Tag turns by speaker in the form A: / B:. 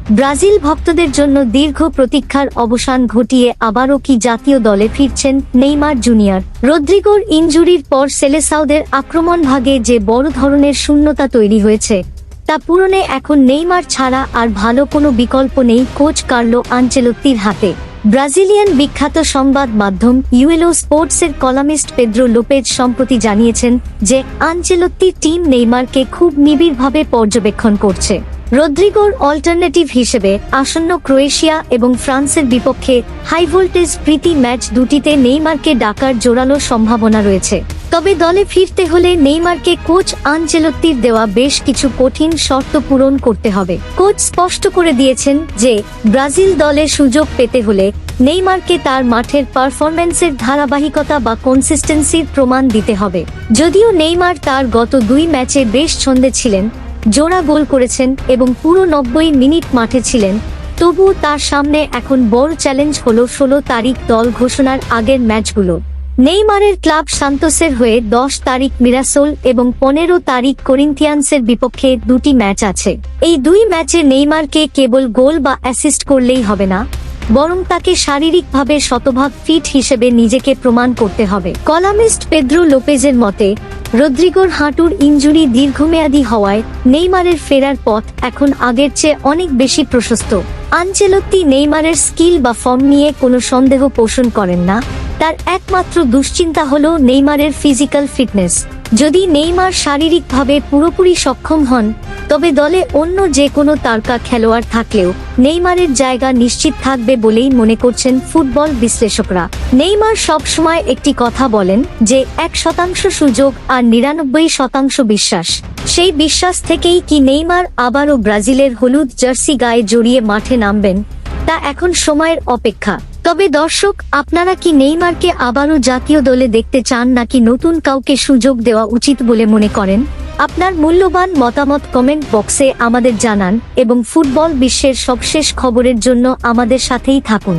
A: Brazil ভক্তদের জন্য দীর্ঘ প্রতীক্ষার অবসান ঘটিয়ে আবারও কি জাতীয় দলে ফিরছেন নেইমার জুনিয়র। রদ্রিগোর ইনজুরির পর সেলেসাওদের আক্রমণ ভাগে যে বড় ধরনের শূন্যতা তৈরি হয়েছে তা পূরণে এখন নেইমার ছাড়া আর ভালো কোনো বিকল্প নেই কোচ কার্লো আনচেলোত্তির হাতে। ব্রাজিলিয়ান বিখ্যাত সংবাদ মাধ্যম ইউএলো স্পোর্টসের কলামিস্ট পেদ্রো লোপেজ সম্প্রতি জানিয়েছেন যে আনচেলোত্তির টিম নেইমারকে খুব নিবিড়ভাবে পর্যবেক্ষণ করছে। রদ্রিগোর অল্টারনেটিভ হিসেবে আসন্ন ক্রোয়েশিয়া এবং ফ্রান্সের বিপক্ষে হাই ভোল্টেজ প্রীতি ম্যাচ দুটিতে নেইমারকে ডাকার জোরালো সম্ভাবনা রয়েছে। তবে দলে ফিরতে হলে নেইমারকে কোচ আনচেলোত্তির দেওয়া বেশ কিছু কঠিন শর্ত পূরণ করতে হবে। কোচ স্পষ্ট করে দিয়েছেন যে ব্রাজিল দলে সুযোগ পেতে হলে নেইমারকে তার মাঠের পারফরম্যান্সের ধারাবাহিকতা বা কনসিস্টেন্সির প্রমাণ দিতে হবে। যদিও নেইমার তার গত 2 ম্যাচে বেশ ছন্দে ছিলেন, জোড়া গোল করেছেন এবং পুরো 90 মিনিট মাঠে ছিলেন, তবুও তার সামনে এখন বড় চ্যালেঞ্জ হলো 16 তারিখ দল ঘোষণার আগের ম্যাচগুলো। নেইমারের ক্লাব সান্তোসের হয়ে 10 তারিখ মিরাসোল এবং 15 তারিখ করিন্থিয়ান্সের বিপক্ষে 2টি ম্যাচ আছে। এই 2 ম্যাচে নেইমারকে কেবল গোল বা অ্যাসিস্ট করলেই হবে না, বরং তাকে শারীরিকভাবে শতভাগ ফিট হিসেবে নিজেকে প্রমাণ করতে হবে। কলামিস্ট পেদ্রো লোপেজের মতে রদ্রিগোর হাঁটুর ইনজুরি দীর্ঘমেয়াদী হওয়ায় নেইমারের ফেরার পথ এখন আগের চেয়ে অনেক বেশি প্রশস্ত। আনচেলোত্তি নেইমারের স্কিল বা ফর্ম নিয়ে কোনো সন্দেহ পোষণ করেন না, তার একমাত্র দুশ্চিন্তা হলো নেইমারের ফিজিক্যাল ফিটনেস। যদি নেইমার শারীরিকভাবে পুরোপুরি সক্ষম হন তবে দলে অন্য যে কোনো তারকা খেলোয়াড় থাকলেও নেইমারের জায়গা নিশ্চিত থাকবে বলেই মনে করছেন ফুটবল বিশ্লেষকরা। নেইমার সবসময় একটি কথা বলেন যে 1% সুযোগ আর 99% বিশ্বাস। সেই বিশ্বাস থেকেই কি নেইমার আবারও ব্রাজিলের হলুদ জার্সি গায়ে জড়িয়ে মাঠে নামবেন তা এখন সময়ের অপেক্ষা। তবে দর্শক, আপনারা কি নেইমারকে আবারও জাতীয় দলে দেখতে চান নাকি নতুন কাউকে সুযোগ দেওয়া উচিত বলে মনে করেন? আপনার মূল্যবান মতামত কমেন্ট বক্সে আমাদের জানান এবং ফুটবল বিশ্বের সবশেষ খবরের জন্য আমাদের সাথেই থাকুন।